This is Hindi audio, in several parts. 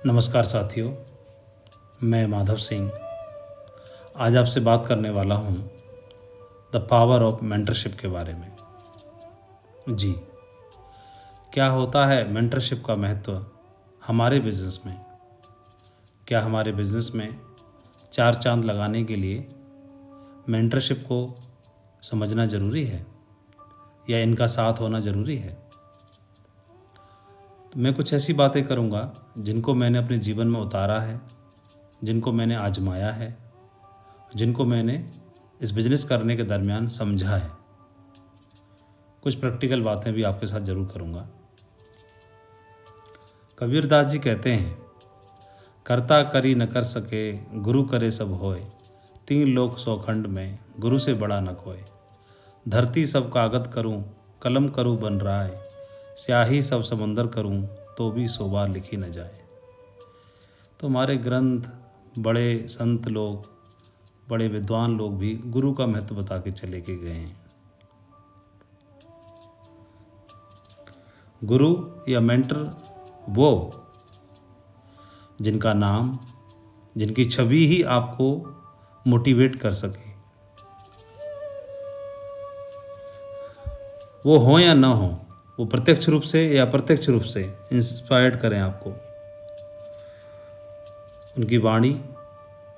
नमस्कार साथियों, मैं माधव सिंह आज आपसे बात करने वाला हूँ द पावर ऑफ मेंटरशिप के बारे में। जी, क्या होता है मेंटरशिप का महत्व हमारे बिजनेस में? क्या हमारे बिजनेस में चार चांद लगाने के लिए मेंटरशिप को समझना ज़रूरी है या इनका साथ होना ज़रूरी है? तो मैं कुछ ऐसी बातें करूँगा जिनको मैंने अपने जीवन में उतारा है, जिनको मैंने आजमाया है, जिनको मैंने इस बिज़नेस करने के दरमियान समझा है। कुछ प्रैक्टिकल बातें भी आपके साथ ज़रूर करूँगा। कबीरदास जी कहते हैं, करता करी न कर सके, गुरु करे सब होए, तीन लोक सौ खंड में, गुरु से बड़ा न कोय। धरती सब कागज करूँ, कलम करूँ बन राय, स्याही सब समंदर करूँ, तो भी 100 बार लिखी न जाए। तो हमारे ग्रंथ, बड़े संत लोग, बड़े विद्वान लोग भी गुरु का महत्व बता के चले के गए हैं। गुरु या मेंटर वो जिनका नाम, जिनकी छवि ही आपको मोटिवेट कर सके, वो हो या ना हो, वो प्रत्यक्ष रूप से या अप्रत्यक्ष रूप से इंस्पायर्ड करें आपको। उनकी वाणी,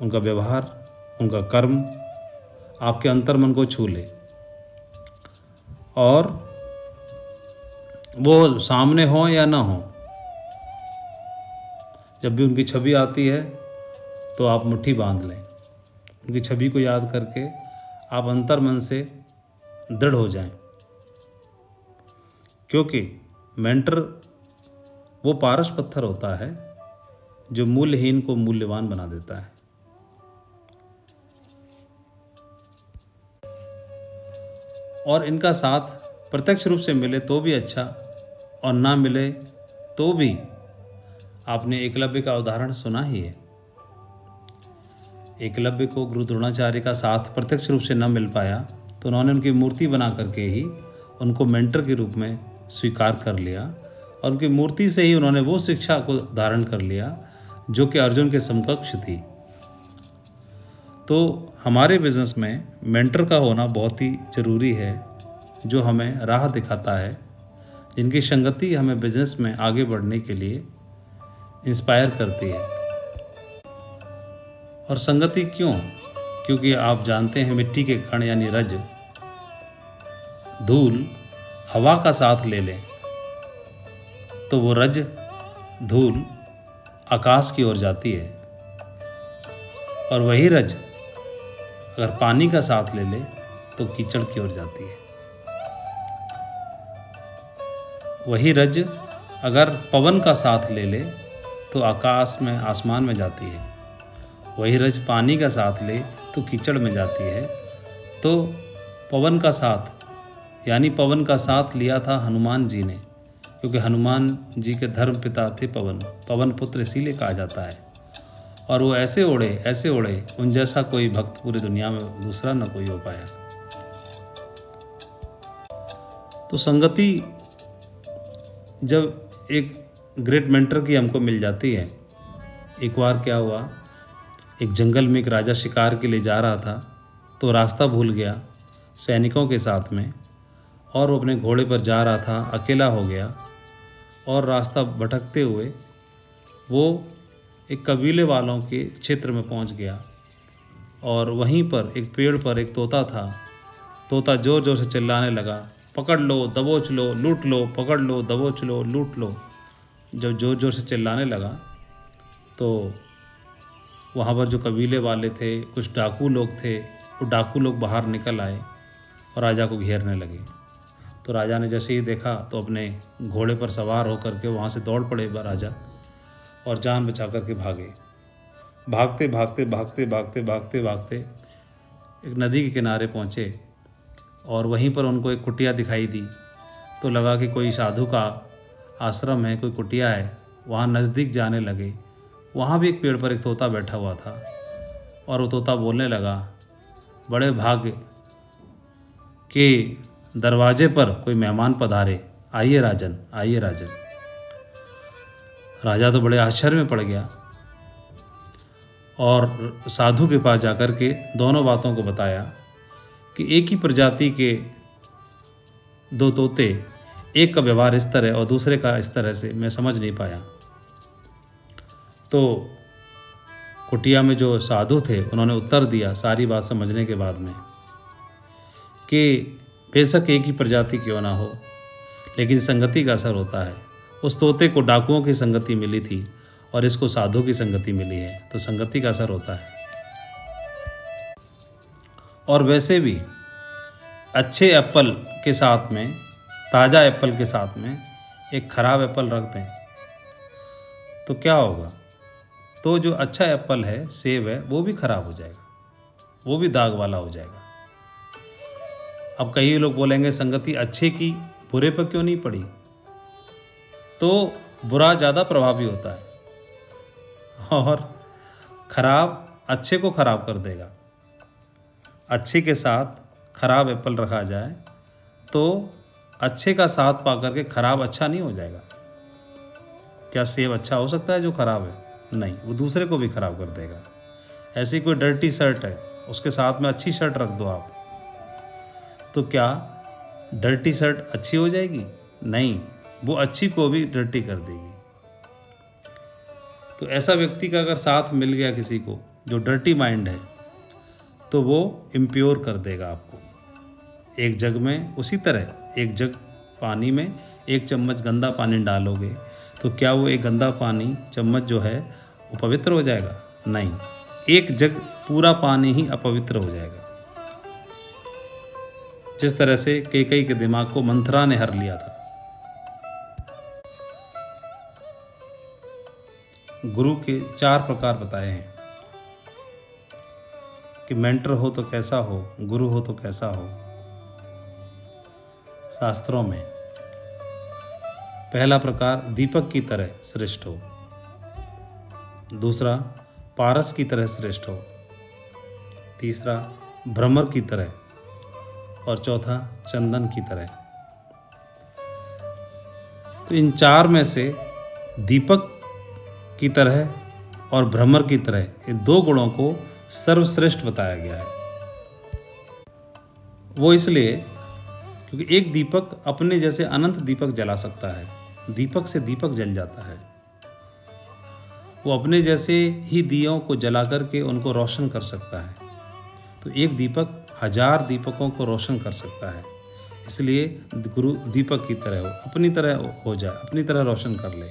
उनका व्यवहार, उनका कर्म आपके अंतर्मन को छू ले, और वो सामने हो या ना हो, जब भी उनकी छवि आती है तो आप मुट्ठी बांध लें। उनकी छवि को याद करके आप अंतर्मन से दृढ़ हो जाएं, क्योंकि मेंटर वो पारस पत्थर होता है जो मूल्यहीन को मूल्यवान बना देता है। और इनका साथ प्रत्यक्ष रूप से मिले तो भी अच्छा, और ना मिले तो भी, आपने एकलव्य का उदाहरण सुना ही है। एकलव्य को गुरु द्रोणाचार्य का साथ प्रत्यक्ष रूप से न मिल पाया तो उन्होंने उनकी मूर्ति बना करके ही उनको मेंटर के रूप में स्वीकार कर लिया, और उनकी मूर्ति से ही उन्होंने वो शिक्षा को धारण कर लिया जो कि अर्जुन के समकक्ष थी। तो हमारे बिजनेस में मेंटर का होना बहुत ही ज़रूरी है, जो हमें राह दिखाता है, जिनकी संगति हमें बिजनेस में आगे बढ़ने के लिए इंस्पायर करती है। और संगति क्यों? क्योंकि आप जानते हैं मिट्टी के कण यानी रज, धूल हवा का साथ ले लें तो वो रज धूल आकाश की ओर जाती है, और वही रज अगर पानी का साथ ले ले तो कीचड़ की ओर जाती है। वही रज अगर पवन का साथ ले ले तो आकाश में, आसमान में जाती है। वही रज पानी का साथ ले तो कीचड़ में जाती है। तो पवन का साथ यानी पवन का साथ लिया था हनुमान जी ने, क्योंकि हनुमान जी के धर्म पिता थे पवन, पवन पुत्र इसीलिए कहा जाता है। और वो ऐसे उड़े, उन जैसा कोई भक्त पूरी दुनिया में दूसरा न कोई हो पाया। तो संगति जब एक ग्रेट मेंटर की हमको मिल जाती है। एक बार क्या हुआ, एक जंगल में एक राजा शिकार के लिए जा रहा था, तो रास्ता भूल गया सैनिकों के साथ में, और वो अपने घोड़े पर जा रहा था, अकेला हो गया, और रास्ता भटकते हुए वो एक कबीले वालों के क्षेत्र में पहुंच गया। और वहीं पर एक पेड़ पर एक तोता था। तोता जोर जोर से चिल्लाने लगा, पकड़ लो, दबोच लो, लूट लो, पकड़ लो, दबोच लो, लूट लो। जब जोर जोर से चिल्लाने लगा तो वहाँ पर जो कबीले वाले थे, कुछ डाकू लोग थे, वो डाकू लोग बाहर निकल आए और राजा को घेरने लगे। तो राजा ने जैसे ही देखा तो अपने घोड़े पर सवार होकर के वहाँ से दौड़ पड़े राजा, और जान बचा करके भागे। भागते भागते भागते भागते भागते भागते एक नदी के किनारे पहुँचे, और वहीं पर उनको एक कुटिया दिखाई दी। तो लगा कि कोई साधु का आश्रम है, कोई कुटिया है। वहाँ नज़दीक जाने लगे। वहाँ भी एक पेड़ पर एक तोता बैठा हुआ था, और वो तोता बोलने लगा, बड़े भाग्य के दरवाजे पर कोई मेहमान पधारे, आइए राजन, आइए राजन। राजा तो बड़े आश्चर्य में पड़ गया और साधु के पास जाकर के दोनों बातों को बताया कि एक ही प्रजाति के दो तोते, एक का व्यवहार इस तरह और दूसरे का इस तरह से मैं समझ नहीं पाया। तो कुटिया में जो साधु थे उन्होंने उत्तर दिया सारी बात समझने के बाद में कि बेशक एक ही प्रजाति क्यों ना हो, लेकिन संगति का असर होता है। उस तोते को डाकुओं की संगति मिली थी और इसको साधु की संगति मिली है, तो संगति का असर होता है। और वैसे भी अच्छे एप्पल के साथ में, ताज़ा एप्पल के साथ में एक खराब एप्पल रख दें तो क्या होगा? तो जो अच्छा एप्पल है, सेब है, वो भी खराब हो जाएगा, वो भी दाग वाला हो जाएगा। अब कई लोग बोलेंगे संगति अच्छे की बुरे पर क्यों नहीं पड़ी? तो बुरा ज़्यादा प्रभावी होता है और खराब अच्छे को खराब कर देगा। अच्छे के साथ खराब एप्पल रखा जाए तो अच्छे का साथ पाकर के खराब अच्छा नहीं हो जाएगा। क्या सेब अच्छा हो सकता है जो खराब है? नहीं, वो दूसरे को भी खराब कर देगा। ऐसी कोई डर्टी शर्ट है, उसके साथ में अच्छी शर्ट रख दो आप, तो क्या डर्टी शर्ट अच्छी हो जाएगी? नहीं, वो अच्छी को भी डर्टी कर देगी। तो ऐसा व्यक्ति का अगर साथ मिल गया किसी को जो डर्टी माइंड है, तो वो इम्प्योर कर देगा आपको। एक जग में उसी तरह एक जग पानी में एक चम्मच गंदा पानी डालोगे तो क्या वो एक गंदा पानी चम्मच जो है वो पवित्र हो जाएगा? नहीं, एक जग पूरा पानी ही अपवित्र हो जाएगा। जिस तरह से कैकेयी के दिमाग को मंथरा ने हर लिया था। गुरु के 4 प्रकार बताए हैं कि मेंटर हो तो कैसा हो, गुरु हो तो कैसा हो। शास्त्रों में पहला प्रकार दीपक की तरह श्रेष्ठ हो, दूसरा पारस की तरह श्रेष्ठ हो, तीसरा भ्रमर की तरह और चौथा चंदन की तरह। तो इन 4 में से दीपक की तरह और भ्रमर की तरह ये 2 गुणों को सर्वश्रेष्ठ बताया गया है। वो इसलिए क्योंकि एक दीपक अपने जैसे अनंत दीपक जला सकता है, दीपक से दीपक जल जाता है। वो अपने जैसे ही दियों को जला करके उनको रोशन कर सकता है। तो एक दीपक 1000 दीपकों को रोशन कर सकता है। इसलिए गुरु दीपक की तरह हो, अपनी तरह हो जाए, अपनी तरह रोशन कर ले।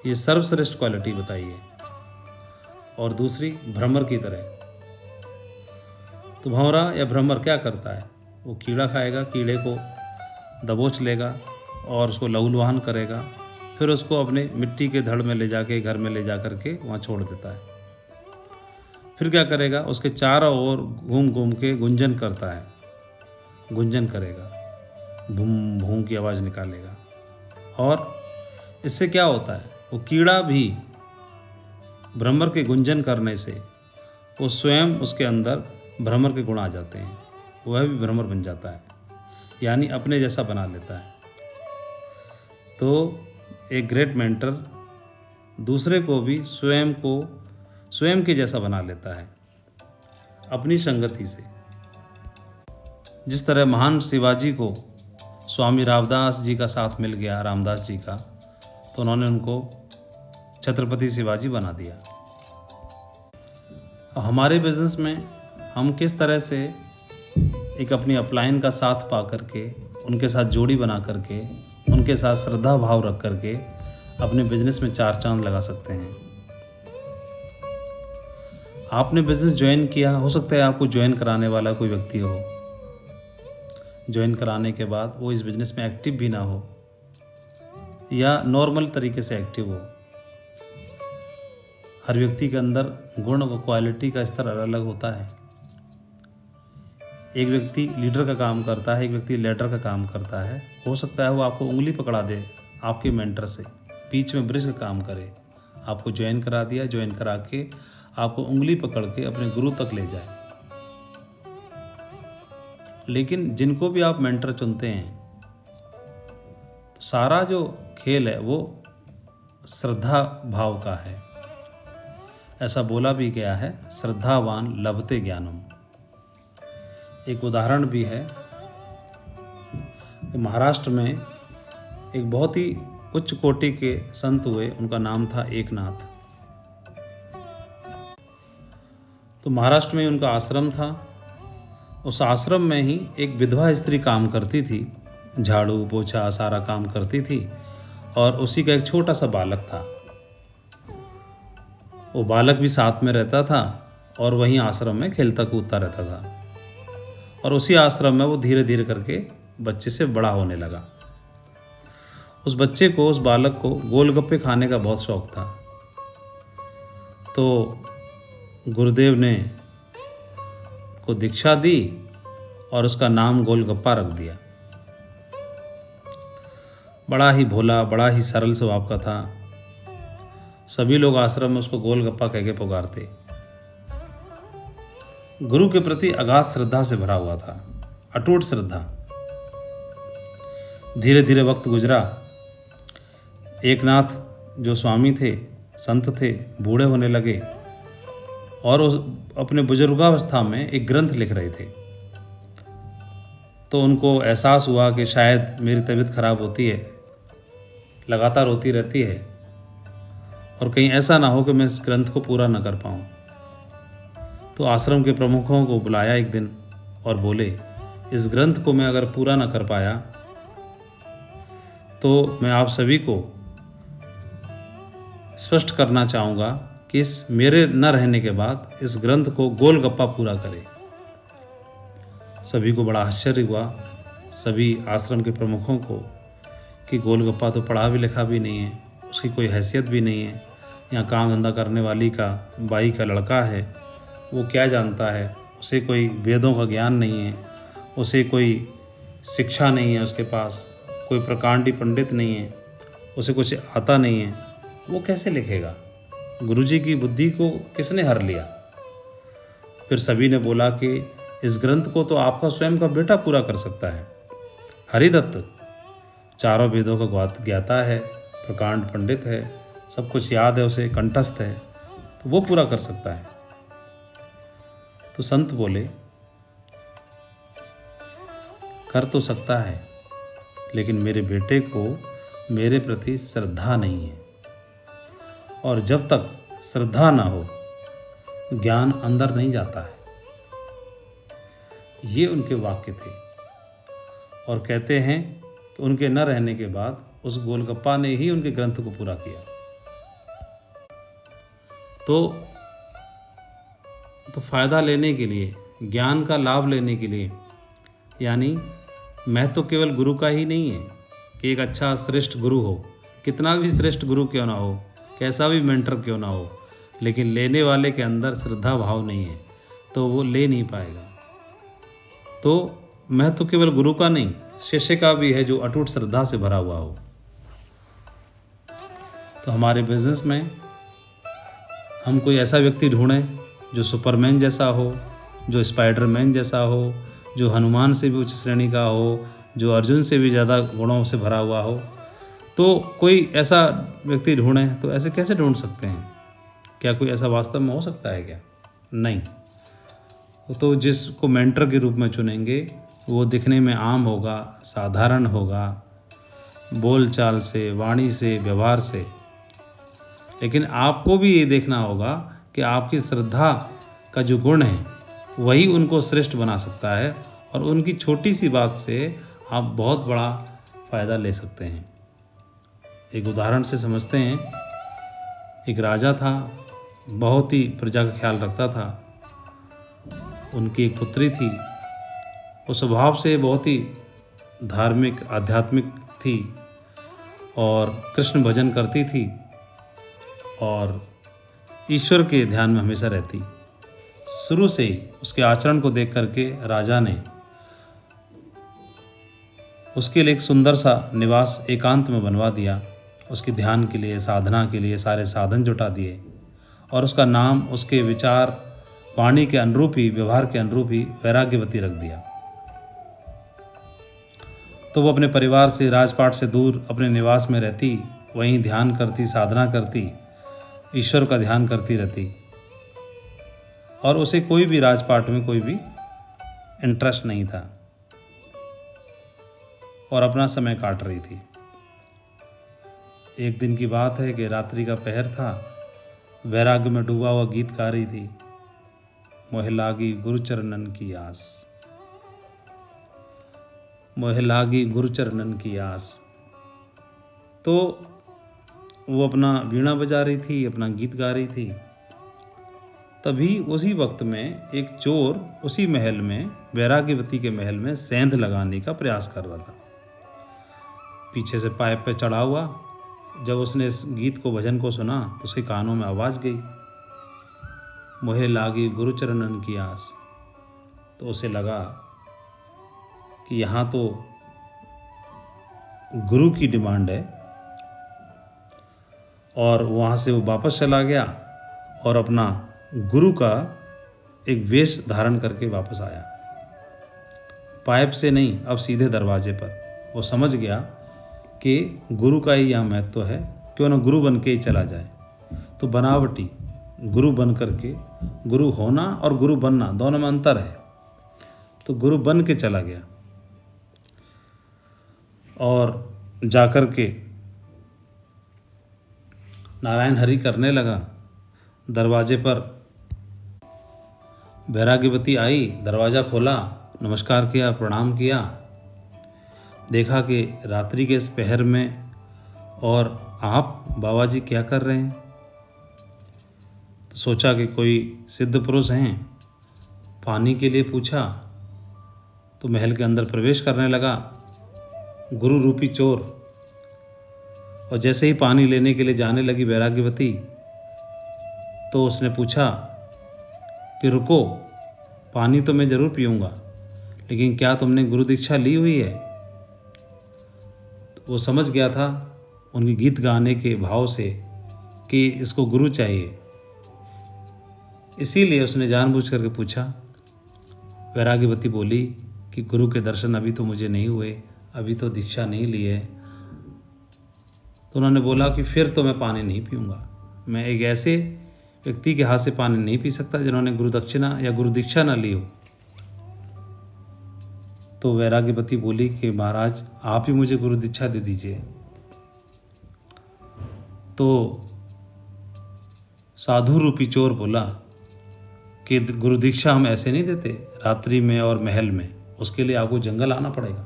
ये सर्वश्रेष्ठ क्वालिटी बताई है। और दूसरी भ्रमर की तरह। तो भंवरा या भ्रमर क्या करता है? वो कीड़ा खाएगा, कीड़े को दबोच लेगा और उसको लहूलुहान करेगा, फिर उसको अपने मिट्टी के धड़ में ले जाके घर में ले जा करके वहाँ छोड़ देता है। फिर क्या करेगा? उसके चारों ओर घूम घूम के गुंजन करता है, गुंजन करेगा, भूम भूम की आवाज़ निकालेगा। और इससे क्या होता है? वो कीड़ा भी भ्रमर के गुंजन करने से वो स्वयं उसके अंदर भ्रमर के गुण आ जाते हैं, वह भी भ्रमर बन जाता है, यानी अपने जैसा बना लेता है। तो एक ग्रेट मेंटर दूसरे को भी स्वयं के जैसा बना लेता है अपनी संगति से। जिस तरह महान शिवाजी को स्वामी रामदास जी का साथ मिल गया, रामदास जी का, तो उन्होंने उनको छत्रपति शिवाजी बना दिया। हमारे बिजनेस में हम किस तरह से एक अपनी अपलाइन का साथ पा करके, उनके साथ जोड़ी बना करके, उनके साथ श्रद्धा भाव रख करके अपने बिजनेस में 4 चांद लगा सकते हैं। आपने बिजनेस ज्वाइन किया, हो सकता है आपको ज्वाइन कराने वाला कोई व्यक्ति हो, ज्वाइन कराने के बाद वो इस बिजनेस में एक्टिव भी ना हो या नॉर्मल तरीके से एक्टिव हो। हर व्यक्ति के अंदर गुण व क्वालिटी का स्तर अलग अलग होता है। एक व्यक्ति लीडर का काम करता है, एक व्यक्ति लीडर का काम करता है। हो सकता है वो आपको उंगली पकड़ा दे आपके मेंटर से, बीच में ब्रिज का काम करे, आपको ज्वाइन करा दिया, ज्वाइन करा के आपको उंगली पकड़ के अपने गुरु तक ले जाए। लेकिन जिनको भी आप मेंटर चुनते हैं, तो सारा जो खेल है वो श्रद्धा भाव का है। ऐसा बोला भी गया है, श्रद्धावान लभते ज्ञानम। एक उदाहरण भी है कि महाराष्ट्र में एक बहुत ही उच्च कोटि के संत हुए, उनका नाम था एकनाथ। तो महाराष्ट्र में उनका आश्रम था। उस आश्रम में ही एक विधवा स्त्री काम करती थी, झाड़ू पोछा सारा काम करती थी, और उसी का एक छोटा सा बालक था। वो बालक भी साथ में रहता था और वहीं आश्रम में खेलता कूदता रहता था। और उसी आश्रम में वो धीरे धीरे करके बच्चे से बड़ा होने लगा। उस बच्चे को, उस बालक को गोलगप्पे खाने का बहुत शौक था। तो गुरुदेव ने को दीक्षा दी और उसका नाम गोलगप्पा रख दिया। बड़ा ही भोला, बड़ा ही सरल स्वभाव का था। सभी लोग आश्रम में उसको गोलगप्पा कह के पुकारते। गुरु के प्रति अगाध श्रद्धा से भरा हुआ था, अटूट श्रद्धा। धीरे धीरे वक्त गुजरा। एकनाथ जो स्वामी थे, संत थे, बूढ़े होने लगे और अपने बुजुर्गावस्था में एक ग्रंथ लिख रहे थे। तो उनको एहसास हुआ कि शायद मेरी तबीयत खराब होती है, लगातार होती रहती है, और कहीं ऐसा ना हो कि मैं इस ग्रंथ को पूरा न कर पाऊं। तो आश्रम के प्रमुखों को बुलाया एक दिन और बोले, इस ग्रंथ को मैं अगर पूरा न कर पाया तो मैं आप सभी को स्पष्ट करना चाहूँगा कि इस मेरे न रहने के बाद इस ग्रंथ को गोलगप्पा पूरा करे। सभी को बड़ा आश्चर्य हुआ, सभी आश्रम के प्रमुखों को, कि गोलगप्पा तो पढ़ा भी लिखा भी नहीं है, उसकी कोई हैसियत भी नहीं है, यहाँ काम धंधा करने वाली का, बाई का लड़का है, वो क्या जानता है, उसे कोई वेदों का ज्ञान नहीं है, उसे कोई शिक्षा नहीं है, उसके पास कोई प्रकांडी पंडित नहीं है, उसे कुछ आता नहीं है, वो कैसे लिखेगा? गुरुजी की बुद्धि को किसने हर लिया? फिर सभी ने बोला कि इस ग्रंथ को तो आपका स्वयं का बेटा पूरा कर सकता है। हरिदत्त चारों वेदों का ज्ञाता है, प्रकांड पंडित है, सब कुछ याद है उसे, कंठस्थ है, तो वो पूरा कर सकता है। तो संत बोले, कर तो सकता है, लेकिन मेरे बेटे को मेरे प्रति श्रद्धा नहीं है, और जब तक श्रद्धा ना हो ज्ञान अंदर नहीं जाता है। ये उनके वाक्य थे। और कहते हैं कि उनके न रहने के बाद उस गोलगप्पा ने ही उनके ग्रंथ को पूरा किया। तो फायदा लेने के लिए, ज्ञान का लाभ लेने के लिए, यानी मैं तो केवल गुरु का ही नहीं है कि एक अच्छा श्रेष्ठ गुरु हो, कितना भी श्रेष्ठ गुरु क्यों ना हो, कैसा भी मेंटर क्यों ना हो, लेकिन लेने वाले के अंदर श्रद्धा भाव नहीं है तो वो ले नहीं पाएगा। तो मैं तो केवल गुरु का नहीं, शिष्य का भी है जो अटूट श्रद्धा से भरा हुआ हो। तो हमारे बिजनेस में हम कोई ऐसा व्यक्ति ढूंढें जो सुपरमैन जैसा हो, जो स्पाइडरमैन जैसा हो, जो हनुमान से भी उच्च श्रेणी का हो, जो अर्जुन से भी ज़्यादा गुणों से भरा हुआ हो। तो कोई ऐसा व्यक्ति ढूंढें। तो ऐसे कैसे ढूंढ सकते हैं? क्या कोई ऐसा वास्तव में हो सकता है क्या? नहीं। तो जिसको मेंटर के रूप में चुनेंगे वो दिखने में आम होगा, साधारण होगा, बोलचाल से, वाणी से, व्यवहार से, लेकिन आपको भी ये देखना होगा कि आपकी श्रद्धा का जो गुण है वही उनको श्रेष्ठ बना सकता है, और उनकी छोटी सी बात से आप बहुत बड़ा फायदा ले सकते हैं। एक उदाहरण से समझते हैं। एक राजा था, बहुत ही प्रजा का ख्याल रखता था। उनकी एक पुत्री थी, वो स्वभाव से बहुत ही धार्मिक, आध्यात्मिक थी और कृष्ण भजन करती थी और ईश्वर के ध्यान में हमेशा रहती। शुरू से ही उसके आचरण को देख करके राजा ने उसके लिए एक सुंदर सा निवास एकांत में बनवा दिया। उसके ध्यान के लिए, साधना के लिए सारे साधन जुटा दिए, और उसका नाम उसके विचार, वाणी के अनुरूप ही, व्यवहार के अनुरूप ही वैराग्यवती रख दिया। तो वो अपने परिवार से, राजपाट से दूर अपने निवास में रहती वहीं ध्यान करती, साधना करती, ईश्वर का ध्यान करती रहती, और उसे कोई भी राजपाट में कोई भी इंटरेस्ट नहीं था और अपना समय काट रही थी। एक दिन की बात है कि रात्रि का पहर था, वैराग्य में डूबा हुआ गीत गा रही थी, मोहे लागी गुरुचरणन की आस, मोहे लागी गुरुचरणन की आस। तो वो अपना वीणा बजा रही थी, अपना गीत गा रही थी। तभी उसी वक्त में एक चोर उसी महल में, वैराग्यवती के महल में सेंध लगाने का प्रयास कर रहा था। पीछे से पाइप पे चढ़ा हुआ। जब उसने इस गीत को, भजन को सुना तो उसके कानों में आवाज गई, मोहे लागी गुरुचरणन की आस। तो उसे लगा कि यहाँ तो गुरु की डिमांड है, और वहाँ से वो वापस चला गया और अपना गुरु का एक वेश धारण करके वापस आया। पाइप से नहीं, अब सीधे दरवाजे पर। वो समझ गया कि गुरु का ही यहाँ महत्व है, क्यों ना गुरु बन के ही चला जाए। तो बनावटी गुरु बन करके, गुरु होना और गुरु बनना दोनों में अंतर है। तो गुरु बन के चला गया और जाकर के नारायण हरि करने लगा। दरवाजे पर वैराग्यवती आई, दरवाज़ा खोला, नमस्कार किया, प्रणाम किया। देखा कि रात्रि के इस पहर में और आप बाबा जी क्या कर रहे हैं। तो सोचा कि कोई सिद्ध पुरुष हैं, पानी के लिए पूछा। तो महल के अंदर प्रवेश करने लगा गुरु रूपी चोर, और जैसे ही पानी लेने के लिए जाने लगी वैराग्यवती, तो उसने पूछा कि रुको, पानी तो मैं जरूर पीऊंगा, लेकिन क्या तुमने गुरु दीक्षा ली हुई है। तो वो समझ गया था उनके गीत गाने के भाव से कि इसको गुरु चाहिए, इसीलिए उसने जानबूझ करके पूछा। वैराग्यवती बोली कि गुरु के दर्शन अभी तो मुझे नहीं हुए, अभी तो दीक्षा नहीं ली है। तो उन्होंने बोला कि फिर तो मैं पानी नहीं पीऊंगा, मैं एक ऐसे व्यक्ति के हाथ से पानी नहीं पी सकता जिन्होंने गुरु दक्षिणा या गुरु दीक्षा ना ली हो। तो वैराग्यवती बोली कि महाराज आप ही मुझे गुरु दीक्षा दे दीजिए। तो साधु रूपी चोर बोला कि गुरु दीक्षा हम ऐसे नहीं देते रात्रि में और महल में, उसके लिए आपको जंगल आना पड़ेगा।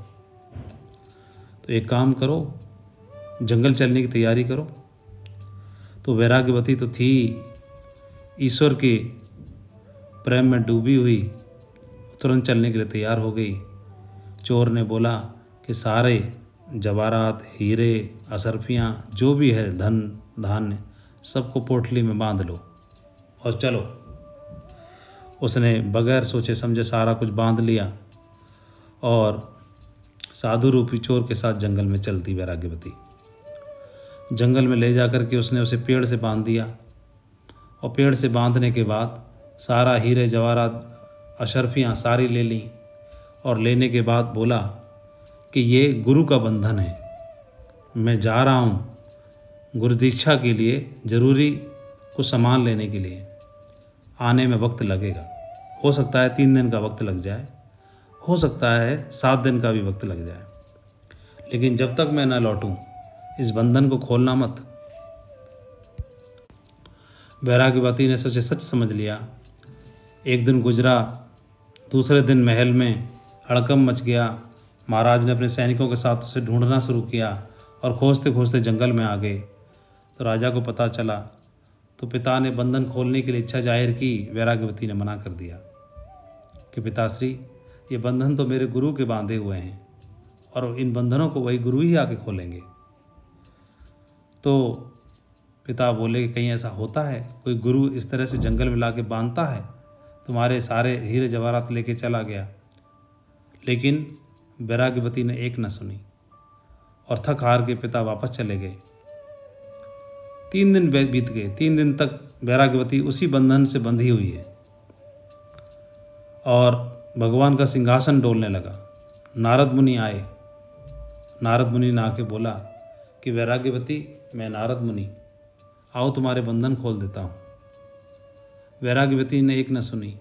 तो एक काम करो, जंगल चलने की तैयारी करो। तो वैराग्यवती तो थी ईश्वर के प्रेम में डूबी हुई, तुरंत चलने के लिए तैयार हो गई। चोर ने बोला कि सारे जवाहरात, हीरे, अशर्फियाँ, जो भी है धन धान्य, सबको पोटली में बांध लो और चलो। उसने बगैर सोचे समझे सारा कुछ बांध लिया और साधु रूपी चोर के साथ जंगल में चलती वैराग्यवती। जंगल में ले जाकर के उसने उसे पेड़ से बांध दिया, और पेड़ से बांधने के बाद सारा हीरे जवाहरात, अशर्फियाँ सारी ले ली, और लेने के बाद बोला कि ये गुरु का बंधन है, मैं जा रहा हूँ गुरु दीक्षा के लिए, जरूरी कुछ सामान लेने के लिए, आने में वक्त लगेगा। हो सकता है 3 दिन का वक्त लग जाए, हो सकता है 7 दिन का भी वक्त लग जाए, लेकिन जब तक मैं न लौटूं इस बंधन को खोलना मत। वैराग्यवती ने सोचे सच समझ लिया। एक दिन गुजरा, दूसरे दिन महल में हड़कंप मच गया। महाराज ने अपने सैनिकों के साथ उसे ढूंढना शुरू किया और खोजते खोजते जंगल में आ गए। तो राजा को पता चला, तो पिता ने बंधन खोलने के लिए इच्छा जाहिर की। वैराग्यवती ने मना कर दिया कि पिताश्री, ये बंधन तो मेरे गुरु के बांधे हुए हैं और इन बंधनों को वही गुरु ही आके खोलेंगे। तो पिता बोले कि कहीं ऐसा होता है, कोई गुरु इस तरह से जंगल में लाके बांधता है, तुम्हारे सारे हीरे जवाहरात लेके चला गया। लेकिन वैराग्यवती ने एक न सुनी और थक हार के पिता वापस चले गए। 3 दिन बीत गए। 3 दिन तक वैराग्यवती उसी बंधन से बंधी हुई है और भगवान का सिंहासन डोलने लगा। नारद मुनि आए। नारद मुनि ने आके बोला कि वैराग्यवती, मैं नारद मुनि, आओ तुम्हारे बंधन खोल देता हूँ। वैराग्यवती ने एक न सुनी,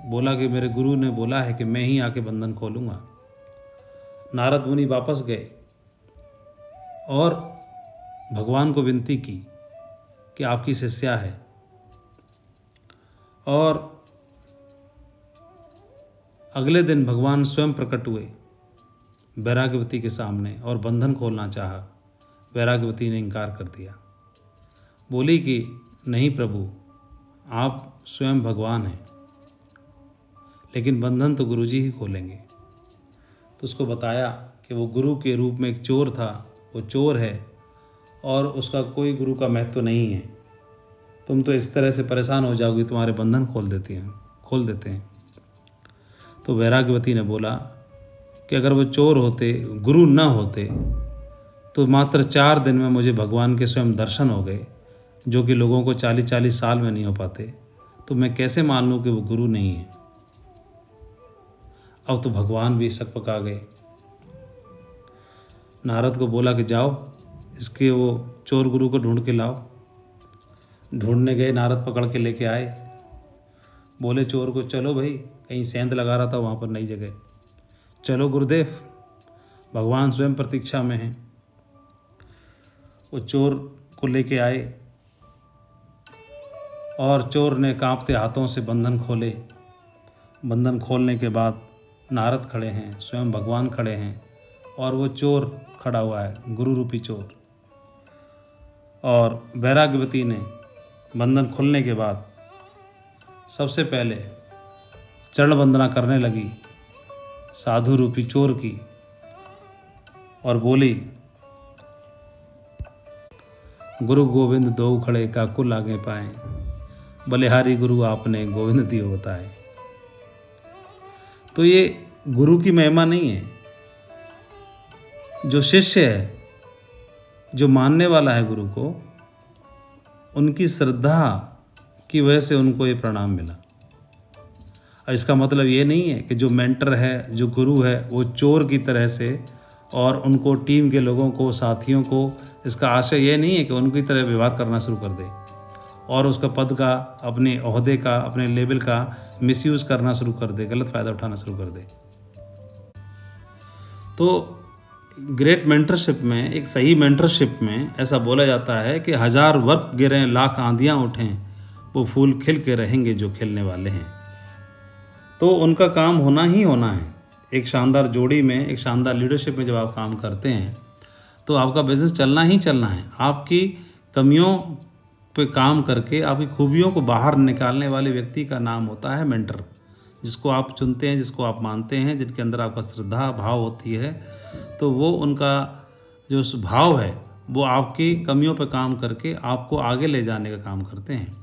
बोला कि मेरे गुरु ने बोला है कि मैं ही आके बंधन खोलूंगा। नारद मुनि वापस गए और भगवान को विनती की कि आपकी शिष्या है, और अगले दिन भगवान स्वयं प्रकट हुए वैराग्यवती के सामने और बंधन खोलना चाहा। वैराग्यवती ने इनकार कर दिया, बोली कि नहीं प्रभु, आप स्वयं भगवान हैं, लेकिन बंधन तो गुरुजी ही खोलेंगे। तो उसको बताया कि वो गुरु के रूप में एक चोर था, वो चोर है और उसका कोई गुरु का महत्व नहीं है। तुम तो इस तरह से परेशान हो जाओगी, तुम्हारे बंधन खोल देते हैं। तो वैराग्यवती ने बोला कि अगर वो चोर होते, गुरु न होते, तो मात्र 4 दिन में मुझे भगवान के स्वयं दर्शन हो गए, जो कि लोगों को 40-40 साल में नहीं हो पाते। तो मैं कैसे मान लूं कि वो गुरु नहीं है। अब तो भगवान भी शक पका गए। नारद को बोला कि जाओ इसके वो चोर गुरु को ढूंढ के लाओ। ढूंढने गए, नारद पकड़ के लेके आए। बोले चोर को, चलो भाई, कहीं सेंध लगा रहा था वहाँ पर नई जगह, चलो गुरुदेव, भगवान स्वयं प्रतीक्षा में हैं। वो चोर को लेके आए और चोर ने कांपते हाथों से बंधन खोले। बंधन खोलने के बाद नारद खड़े हैं, स्वयं भगवान खड़े हैं, और वो चोर खड़ा हुआ है, गुरु रूपी चोर। और वैराग्यवती ने बंधन खुलने के बाद सबसे पहले चरण वंदना करने लगी साधु रूपी चोर की, और बोली, गुरु गोविंद दो खड़े काकू लागे पाए, बलिहारी गुरु आपने गोविंद दियो बताए। तो ये गुरु की महिमा नहीं है। जो शिष्य है, जो मानने वाला है गुरु को, उनकी श्रद्धा की वजह से उनको ये प्रणाम मिला। और इसका मतलब ये नहीं है कि जो मेंटर है, जो गुरु है, वो चोर की तरह से और उनको, टीम के लोगों को, साथियों को, इसका आशय ये नहीं है कि उनकी तरह व्यवहार करना शुरू कर दे और उसका पद का, अपने ओहदे का, अपने लेवल का मिसयूज करना शुरू कर दे, गलत फ़ायदा उठाना शुरू कर दे। तो ग्रेट मेंटरशिप में, एक सही मेंटरशिप में ऐसा बोला जाता है कि 1000 वर्क गिरें, लाख आंधियां उठें, वो फूल खिल के रहेंगे जो खिलने वाले हैं। तो उनका काम होना ही होना है। एक शानदार जोड़ी में, एक शानदार लीडरशिप में जब आप काम करते हैं तो आपका बिजनेस चलना ही चलना है। आपकी कमियों पे काम करके आपकी खूबियों को बाहर निकालने वाले व्यक्ति का नाम होता है मेंटर, जिसको आप चुनते हैं, जिसको आप मानते हैं, जिनके अंदर आपका श्रद्धा भाव होती है। तो वो, उनका जो भाव है, वो आपकी कमियों पे काम करके आपको आगे ले जाने का काम करते हैं।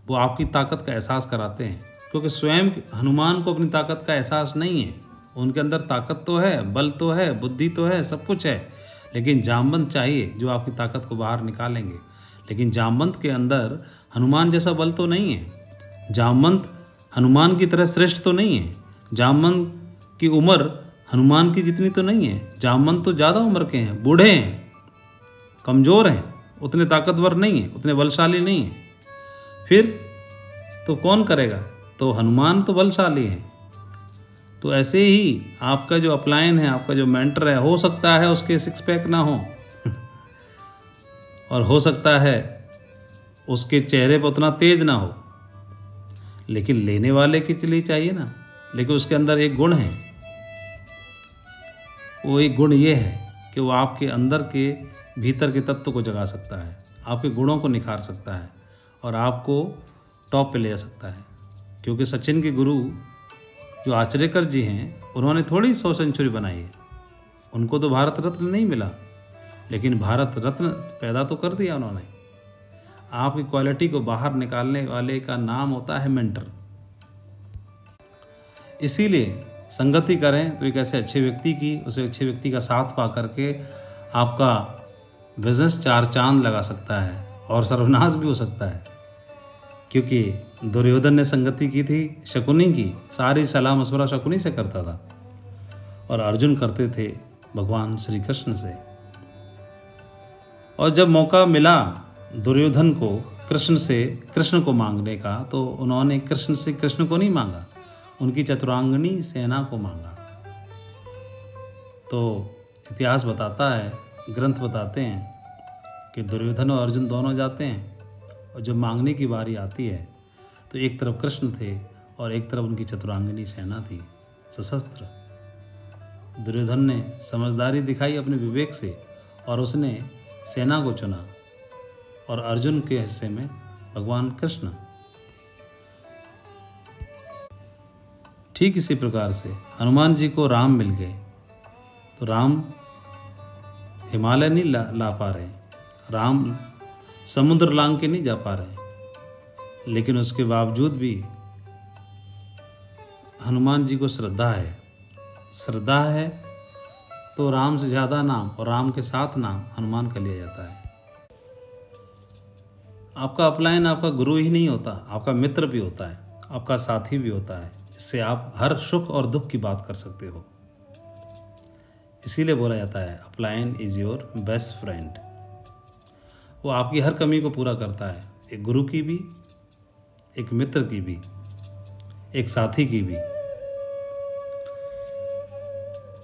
वो आपकी ताकत का एहसास कराते हैं, क्योंकि स्वयं हनुमान को अपनी ताकत का एहसास नहीं है। उनके अंदर ताकत तो है, बल तो है, बुद्धि तो है, सब कुछ है, लेकिन जामवंत चाहिए जो आपकी ताकत को बाहर निकालेंगे। लेकिन जामवंत के अंदर हनुमान जैसा बल तो नहीं है। जामवंत हनुमान की तरह श्रेष्ठ तो नहीं है। जामवंत की उम्र हनुमान की जितनी तो नहीं है। जामवंत तो ज़्यादा उम्र के हैं, बूढ़े हैं, कमज़ोर हैं, उतने ताकतवर नहीं है, उतने बलशाली नहीं है। फिर तो कौन करेगा? तो हनुमान तो बलशाली है। तो ऐसे ही आपका जो अपलाइन है, आपका जो मेंटर है, हो सकता है उसके 6 पैक ना हो और हो सकता है उसके चेहरे पर उतना तेज ना हो, लेकिन लेने वाले के लिए चाहिए ना। लेकिन उसके अंदर एक गुण है, वो एक गुण ये है कि वो आपके अंदर के भीतर के तत्व को जगा सकता है, आपके गुणों को निखार सकता है और आपको टॉप पे ले जा सकता है। क्योंकि सचिन के गुरु जो आचरेकर जी हैं, उन्होंने थोड़ी 100 सेंचुरी बनाई है। उनको तो भारत रत्न नहीं मिला, लेकिन भारत रत्न पैदा तो कर दिया उन्होंने। आपकी क्वालिटी को बाहर निकालने वाले का नाम होता है मेंटर। इसीलिए संगति करें तो एक ऐसे अच्छे व्यक्ति की, उस अच्छे व्यक्ति का साथ पा करके आपका बिजनेस 4 चांद लगा सकता है और सर्वनाश भी हो सकता है। क्योंकि दुर्योधन ने संगति की थी शकुनी की, सारी सलाह मशवरा शकुनी से करता था, और अर्जुन करते थे भगवान श्री कृष्ण से। और जब मौका मिला दुर्योधन को कृष्ण को मांगने का, तो उन्होंने कृष्ण से कृष्ण को नहीं मांगा, उनकी चतुरांगनी सेना को मांगा। तो इतिहास बताता है, ग्रंथ बताते हैं कि दुर्योधन और अर्जुन दोनों जाते हैं, और जब मांगने की बारी आती है तो एक तरफ कृष्ण थे और एक तरफ उनकी चतुरांगनी सेना थी सशस्त्र। दुर्योधन ने समझदारी दिखाई अपने विवेक से और उसने सेना को चुना, और अर्जुन के हिस्से में भगवान कृष्ण। ठीक इसी प्रकार से हनुमान जी को राम मिल गए, तो राम हिमालय नहीं ला पा रहे, राम समुद्र लांग के नहीं जा पा रहे, लेकिन उसके बावजूद भी हनुमान जी को श्रद्धा है तो राम से ज़्यादा नाम और राम के साथ नाम हनुमान का लिया जाता है। आपका अपलायन आपका गुरु ही नहीं होता, आपका मित्र भी होता है, आपका साथी भी होता है, जिससे आप हर सुख और दुख की बात कर सकते हो। इसीलिए बोला जाता है अपलायन इज योर बेस्ट फ्रेंड। वो आपकी हर कमी को पूरा करता है, एक गुरु की भी, एक मित्र की भी, एक साथी की भी।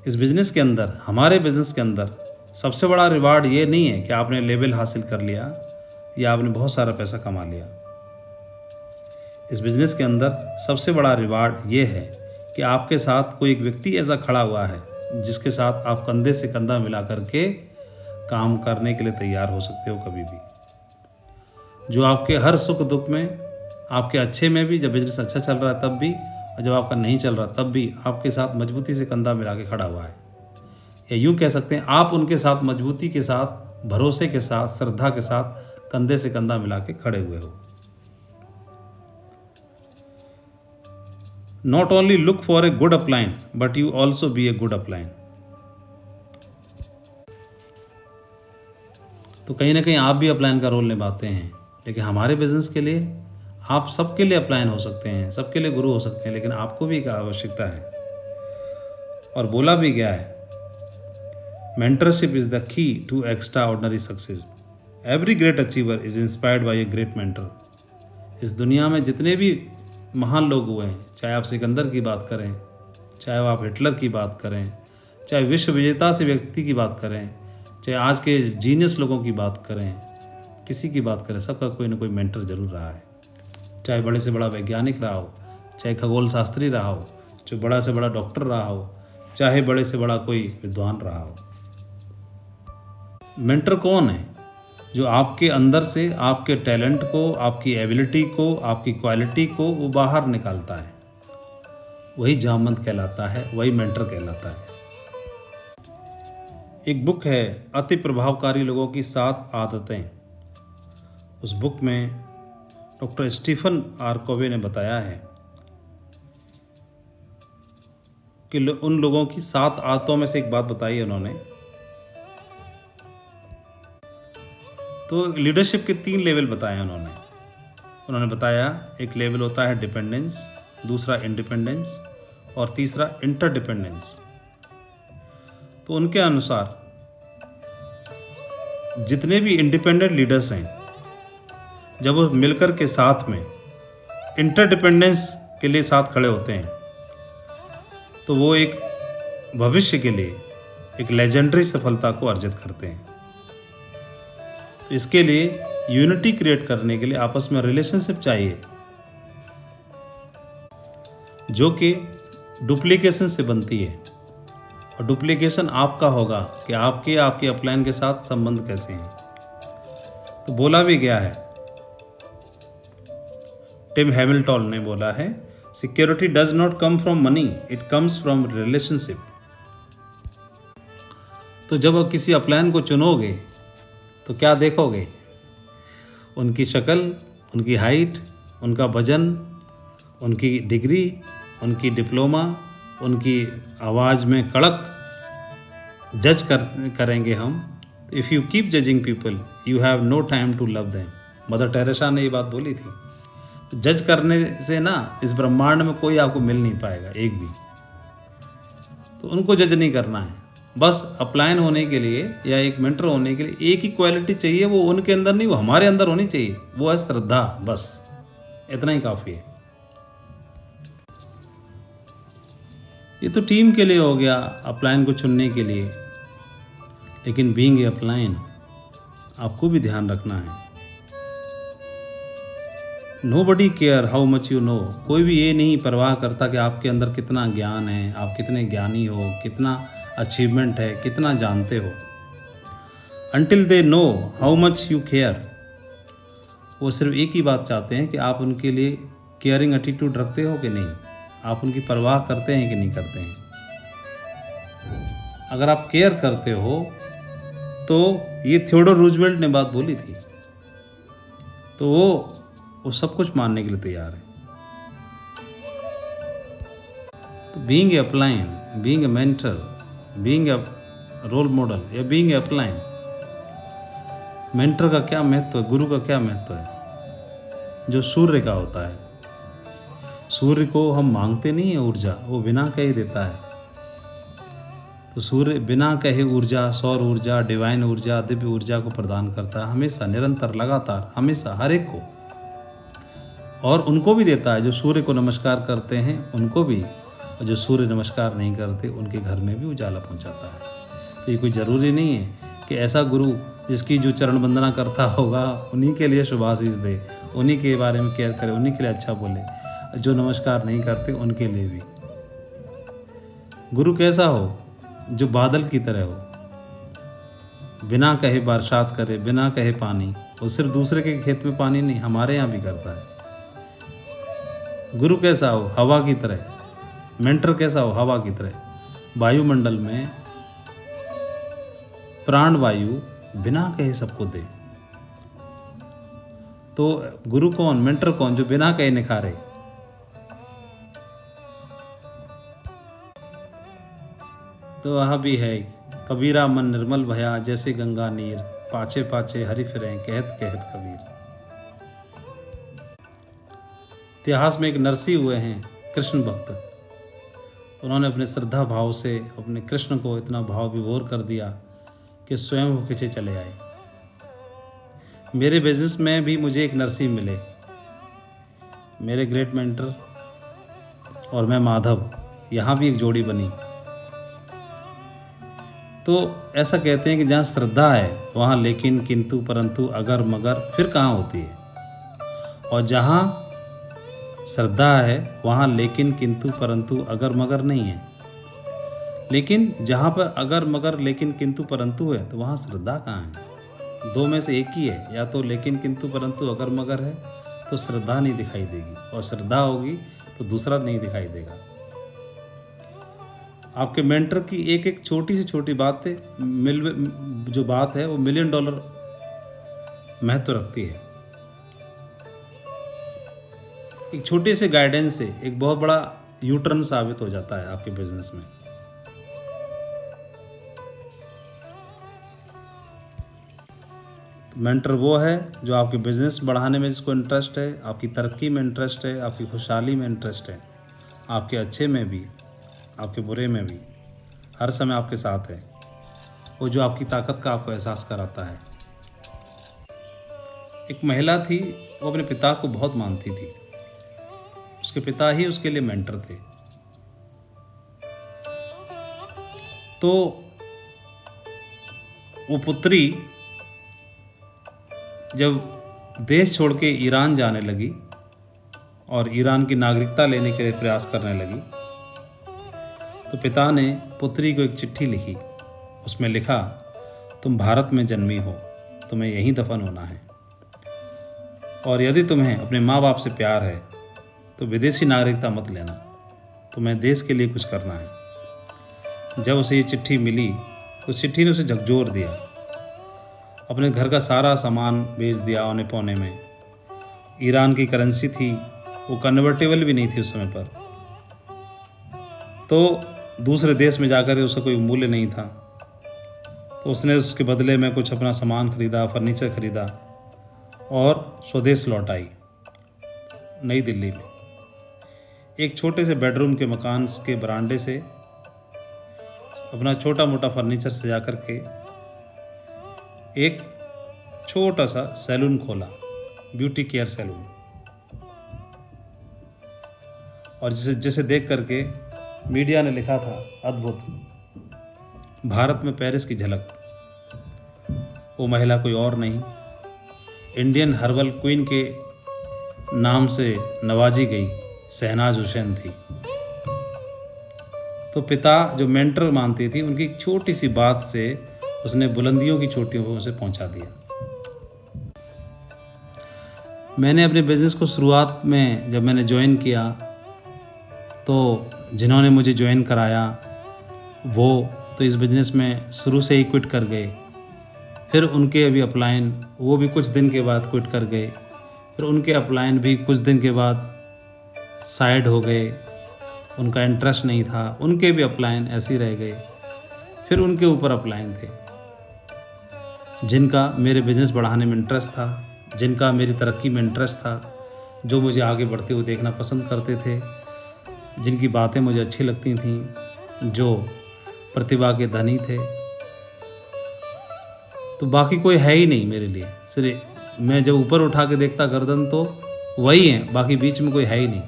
इस बिजनेस के अंदर, हमारे बिजनेस के अंदर सबसे बड़ा रिवार्ड ये नहीं है कि आपने लेवल हासिल कर लिया या आपने बहुत सारा पैसा कमा लिया। इस बिजनेस के अंदर सबसे बड़ा रिवार्ड ये है कि आपके साथ कोई एक व्यक्ति ऐसा खड़ा हुआ है जिसके साथ आप कंधे से कंधा मिला करके काम करने के लिए तैयार हो सकते हो कभी भी, जो आपके हर सुख दुख में, आपके अच्छे में भी, जब बिजनेस अच्छा चल रहा है तब भी, और जब आपका नहीं चल रहा तब भी आपके साथ मजबूती से कंधा मिला के खड़ा हुआ है। या यूं कह सकते हैं आप उनके साथ मजबूती के साथ, भरोसे के साथ, श्रद्धा के साथ कंधे से कंधा मिला के खड़े हुए हो। Not only look for a good upline but you also be a good upline. तो कहीं ना कहीं आप भी अपलाइन का रोल निभाते हैं, लेकिन हमारे बिजनेस के लिए आप सबके लिए अपलाइन हो सकते हैं, सबके लिए गुरु हो सकते हैं, लेकिन आपको भी एक आवश्यकता है। और बोला भी गया है, mentorship is the key to extraordinary success. Every great achiever is inspired by a great mentor. इस दुनिया में जितने भी महान लोग हुए हैं, चाहे आप सिकंदर की बात करें, चाहे आप हिटलर की बात करें, चाहे विश्व विजेता से व्यक्ति की बात करें, चाहे आज के जीनियस लोगों की बात करें, किसी की बात करें, सबका कोई ना कोई मेंटर जरूर रहा है। चाहे बड़े से बड़ा वैज्ञानिक रहा हो, चाहे खगोल शास्त्री रहा हो, चाहे बड़ा से बड़ा डॉक्टर रहा हो, चाहे बड़े से बड़ा कोई विद्वान रहा हो। मेंटर कौन है? जो आपके अंदर से आपके टैलेंट को, आपकी एबिलिटी को, आपकी क्वालिटी को वो बाहर निकालता है, वही जामवंत कहलाता है, वही मेंटर कहलाता है। एक बुक है अति प्रभावकारी लोगों की 7 आदतें। उस बुक में डॉक्टर स्टीफन आर कोवे ने बताया है कि उन लोगों की 7 आदतों में से एक बात बताई है उन्होंने। तो लीडरशिप के 3 लेवल बताए हैं उन्होंने बताया, एक लेवल होता है डिपेंडेंस, दूसरा इंडिपेंडेंस और तीसरा इंटरडिपेंडेंस। तो उनके अनुसार जितने भी इंडिपेंडेंट लीडर्स हैं, जब वो मिलकर के साथ में इंटरडिपेंडेंस के लिए साथ खड़े होते हैं, तो वो एक भविष्य के लिए एक लेजेंडरी सफलता को अर्जित करते हैं। तो इसके लिए यूनिटी क्रिएट करने के लिए आपस में रिलेशनशिप चाहिए, जो कि डुप्लीकेशन से बनती है। और डुप्लीकेशन आपका होगा कि आपके अपलाइन के साथ संबंध कैसे हैं। तो बोला भी गया है, टिम हैमिल्टन ने बोला है, security does not come from money, it comes from relationship. तो जब आप किसी अपलाइन को चुनोगे तो क्या देखोगे? उनकी शक्ल, उनकी हाइट, उनका वजन, उनकी डिग्री, उनकी डिप्लोमा, उनकी आवाज़ में कड़क जज करेंगे हम। If you keep judging people you have no time to love them. Mother Teresa ने ये बात बोली थी। तो जज करने से ना इस ब्रह्मांड में कोई आपको मिल नहीं पाएगा, एक भी। तो उनको जज नहीं करना है, बस अपलायन होने के लिए या एक मेंटर होने के लिए एक ही क्वालिटी चाहिए, वो उनके अंदर नहीं, वो हमारे अंदर होनी चाहिए, वो है श्रद्धा। बस इतना ही काफ़ी है। ये तो टीम के लिए हो गया, अपलायन को चुनने के लिए, लेकिन बीइंग ए अपलायन आपको भी ध्यान रखना है। Nobody care how much you know. कोई भी ये नहीं परवाह करता कि आपके अंदर कितना ज्ञान है, आप कितने ज्ञानी हो, कितना अचीवमेंट है, कितना जानते हो। Until they know how much you care. वो सिर्फ एक ही बात चाहते हैं कि आप उनके लिए केयरिंग एटीट्यूड रखते हो कि नहीं, आप उनकी परवाह करते हैं कि नहीं करते हैं। अगर आप केयर करते हो तो ये थियोडोर रूजवेल्ट ने बात बोली थी, तो वो सब कुछ मानने के लिए तैयार है। तो being a upliner, being a mentor, being a role model या बीइंग ए अपलायन, मेंटर का क्या महत्व है, गुरु का क्या महत्व है? जो सूर्य का होता है, सूर्य को हम मांगते नहीं है ऊर्जा, वो बिना कहे देता है। तो सूर्य बिना कहे ऊर्जा, सौर ऊर्जा, डिवाइन ऊर्जा, दिव्य ऊर्जा को प्रदान करता है, हमेशा, निरंतर, लगातार, हमेशा, हर एक को। और उनको भी देता है जो सूर्य को नमस्कार करते हैं, उनको भी, और जो सूर्य नमस्कार नहीं करते उनके घर में भी उजाला पहुंचाता है। तो ये कोई ज़रूरी नहीं है कि ऐसा गुरु जिसकी जो चरण वंदना करता होगा उन्हीं के लिए शुभाशीष दे, उन्हीं के बारे में केयर करे, उन्हीं के लिए अच्छा बोले। जो नमस्कार नहीं करते उनके लिए भी। गुरु कैसा हो? जो बादल की तरह हो, बिना कहे बरसात करे, बिना कहे पानी। वो सिर्फ दूसरे के खेत में पानी नहीं, हमारे यहाँ भी करता है। गुरु कैसा हो? हवा की तरह। मेंटर कैसा हो? हवा की तरह। वायुमंडल में प्राण वायु बिना कहे सबको दे। तो गुरु कौन, मेंटर कौन? जो बिना कहे निखारे। तो वह भी है, कबीरा मन निर्मल भया, जैसे गंगा नीर, पाछे पाछे हरि फिरें, कहत कहत कबीर। इतिहास में एक नरसी हुए हैं, कृष्ण भक्त। उन्होंने अपने श्रद्धा भाव से अपने कृष्ण को इतना भाव विभोर कर दिया कि स्वयं वो खींचे चले आए। मेरे बिजनेस में भी मुझे एक नरसी मिले, मेरे ग्रेट मेंटर और मैं माधव, यहाँ भी एक जोड़ी बनी। तो ऐसा कहते हैं कि जहाँ श्रद्धा है वहाँ लेकिन, किंतु, परंतु, अगर, मगर फिर कहाँ होती है। और जहाँ श्रद्धा है वहाँ लेकिन, किंतु, परंतु, अगर, मगर नहीं है। लेकिन जहाँ पर अगर, मगर, लेकिन, किंतु, परंतु है तो वहाँ श्रद्धा कहाँ है? दो में से एक ही है, या तो लेकिन, किंतु, परंतु, अगर, मगर है तो श्रद्धा नहीं दिखाई देगी, और श्रद्धा होगी तो दूसरा नहीं दिखाई देगा। आपके मेंटर की एक एक छोटी से छोटी बात है, जो बात है वो $1 मिलियन महत्व रखती है। एक छोटे से गाइडेंस से एक बहुत बड़ा यूटर्न साबित हो जाता है आपके बिजनेस में। तो मेंटर वो है जो आपके बिजनेस बढ़ाने में जिसको इंटरेस्ट है, आपकी तरक्की में इंटरेस्ट है, आपकी खुशहाली में इंटरेस्ट है, आपके अच्छे में भी, आपके बुरे में भी, हर समय आपके साथ है। वो जो आपकी ताकत का आपको एहसास कराता है। एक महिला थी, वो अपने पिता को बहुत मानती थी, उसके पिता ही उसके लिए मेंटर थे। तो वो पुत्री जब देश छोड़ के ईरान जाने लगी और ईरान की नागरिकता लेने के लिए प्रयास करने लगी, तो पिता ने पुत्री को एक चिट्ठी लिखी। उसमें लिखा, तुम भारत में जन्मी हो, तुम्हें यहीं दफन होना है, और यदि तुम्हें अपने माँ बाप से प्यार है तो विदेशी नागरिकता मत लेना, तुम्हें देश के लिए कुछ करना है। जब उसे ये चिट्ठी मिली तो चिट्ठी ने उसे झकझोर दिया, अपने घर का सारा सामान बेच दिया औने पौने में। ईरान की करेंसी थी, वो कन्वर्टेबल भी नहीं थी उस समय पर, तो दूसरे देश में जाकर उसका कोई मूल्य नहीं था। तो उसने उसके बदले में कुछ अपना सामान खरीदा, फर्नीचर खरीदा और स्वदेश लौट आई। नई दिल्ली में एक छोटे से बेडरूम के मकान के बरामदे से अपना छोटा मोटा फर्नीचर सजा करके एक छोटा सा सैलून खोला, ब्यूटी केयर सैलून। और जिसे देख करके मीडिया ने लिखा था, अद्भुत, भारत में पेरिस की झलक। वो महिला कोई और नहीं, इंडियन हर्बल क्वीन के नाम से नवाजी गई शहनाज हुसैन थी। तो पिता जो मेंटर मानती थी, उनकी छोटी सी बात से उसने बुलंदियों की चोटियों पर उसे पहुंचा दिया। मैंने अपने बिजनेस को शुरुआत में जब मैंने ज्वाइन किया तो जिन्होंने मुझे ज्वाइन कराया वो तो इस बिज़नेस में शुरू से ही क्विट कर गए। फिर उनके अभी अपलाइन, वो भी कुछ दिन के बाद क्विट कर गए। फिर उनके अपलाइन भी कुछ दिन के बाद साइड हो गए, उनका इंटरेस्ट नहीं था। उनके भी अपलाइन ऐसे ही रह गए। फिर उनके ऊपर अपलाइन थे जिनका मेरे बिज़नेस बढ़ाने में इंटरेस्ट था, जिनका मेरी तरक्की में इंटरेस्ट था, जो मुझे आगे बढ़ते हुए देखना पसंद करते थे, जिनकी बातें मुझे अच्छी लगती थीं, जो प्रतिभा के धनी थे। तो बाकी कोई है ही नहीं मेरे लिए। सिर्फ मैं जब ऊपर उठा के देखता गर्दन तो वही है, बाकी बीच में कोई है ही नहीं।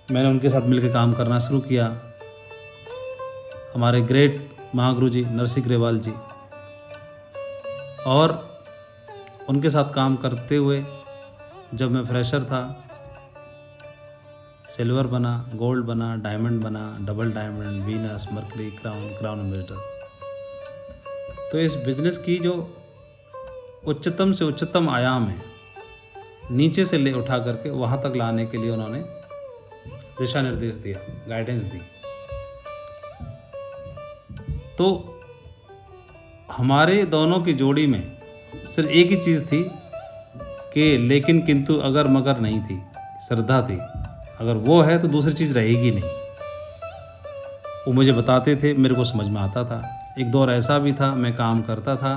मैंने उनके साथ मिलकर काम करना शुरू किया। हमारे ग्रेट महागुरु जी नरसिंह ग्रेवाल जी, और उनके साथ काम करते हुए जब मैं फ्रेशर था, सिल्वर बना, गोल्ड बना, डायमंड बना, double diamond, Venus, mercury, crown ambassador. तो इस बिजनेस की जो उच्चतम से उच्चतम आयाम है, नीचे से ले उठा करके वहां तक लाने के लिए उन्होंने दिशा निर्देश दिया, गाइडेंस दी। तो हमारे दोनों की जोड़ी में सिर्फ एक ही चीज़ थी कि लेकिन किंतु अगर मगर नहीं थी, श्रद्धा थी। अगर वो है तो दूसरी चीज़ रहेगी नहीं। वो मुझे बताते थे, मेरे को समझ में आता था। एक दौर ऐसा भी था, मैं काम करता था,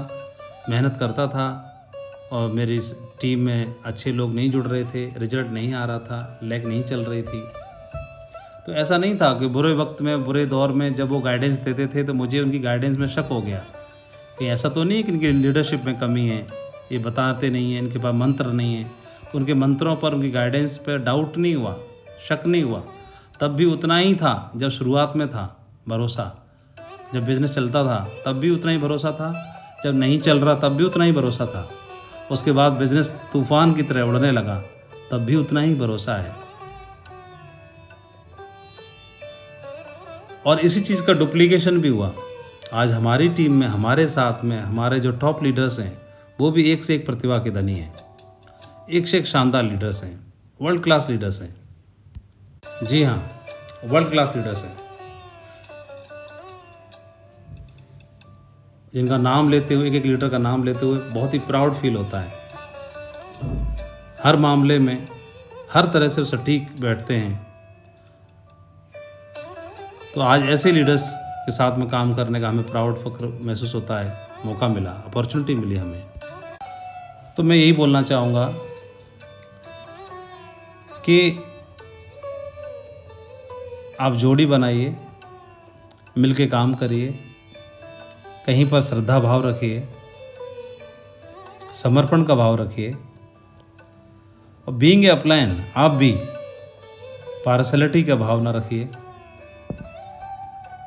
मेहनत करता था और मेरी टीम में अच्छे लोग नहीं जुड़ रहे थे, रिजल्ट नहीं आ रहा था, लैग नहीं चल रही थी। तो ऐसा नहीं था कि बुरे वक्त में, बुरे दौर में जब वो गाइडेंस देते थे तो मुझे उनकी गाइडेंस में शक हो गया कि ऐसा तो नहीं है कि इनकी लीडरशिप में कमी है, ये बताते नहीं है, इनके पास मंत्र नहीं है। उनके मंत्रों पर, उनकी गाइडेंस पर डाउट नहीं हुआ, शक नहीं हुआ। तब भी उतना ही था जब शुरुआत में था भरोसा। जब बिजनेस चलता था तब भी उतना ही भरोसा था, जब नहीं चल रहा तब भी उतना ही भरोसा था। उसके बाद बिजनेस तूफान की तरह उड़ने लगा, तब भी उतना ही भरोसा है। और इसी चीज़ का डुप्लीकेशन भी हुआ। आज हमारी टीम में, हमारे साथ में हमारे जो टॉप लीडर्स हैं, वो भी एक से एक प्रतिभा के धनी हैं, एक से एक शानदार लीडर्स हैं, वर्ल्ड क्लास लीडर्स हैं। जी हाँ, वर्ल्ड क्लास लीडर्स हैं, जिनका नाम लेते हुए, एक एक लीडर का नाम लेते हुए बहुत ही प्राउड फील होता है। हर मामले में हर तरह से सटीक बैठते हैं। तो आज ऐसे लीडर्स के साथ में काम करने का हमें प्राउड, फख्र महसूस होता है। मौका मिला, अपॉर्चुनिटी मिली हमें। तो मैं यही बोलना चाहूँगा कि आप जोड़ी बनाइए, मिलके काम करिए, कहीं पर श्रद्धा भाव रखिए, समर्पण का भाव रखिए। और बीइंग ए अपलाइन, आप भी पार्शलिटी का भाव ना रखिए,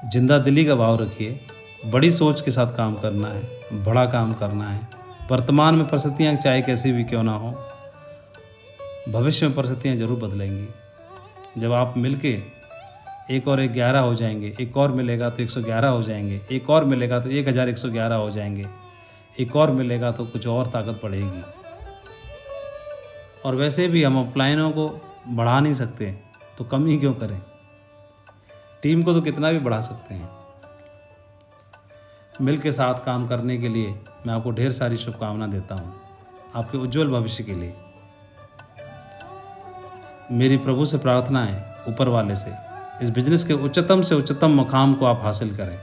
जिंदा दिली का भाव रखिए। बड़ी सोच के साथ काम करना है, बड़ा काम करना है। वर्तमान में परिस्थितियाँ चाहे कैसी भी क्यों ना हो, भविष्य में परिस्थितियाँ जरूर बदलेंगी। जब आप मिलके एक और एक 11 हो जाएंगे, एक और मिलेगा तो 111 हो जाएंगे, एक और मिलेगा तो 1111 हो जाएंगे, एक और मिलेगा तो कुछ और ताकत बढ़ेगी। और वैसे भी हम अपलाइनों को बढ़ा नहीं सकते, तो कम ही क्यों करें। टीम को तो कितना भी बढ़ा सकते हैं। मिल के साथ काम करने के लिए मैं आपको ढेर सारी शुभकामना देता हूँ, आपके उज्जवल भविष्य के लिए। मेरी प्रभु से प्रार्थना है, ऊपर वाले से, इस बिजनेस के उच्चतम से उच्चतम मुकाम को आप हासिल करें।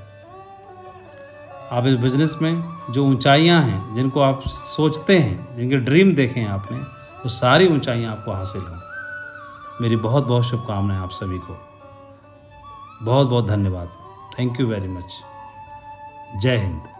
आप इस बिजनेस में जो ऊंचाइयां हैं, जिनको आप सोचते हैं, जिनके ड्रीम देखे हैं आपने, वो सारी ऊंचाइयां आपको हासिल हों। मेरी बहुत बहुत शुभकामनाएं आप सभी को। बहुत बहुत धन्यवाद। Thank you very much. जय हिंद।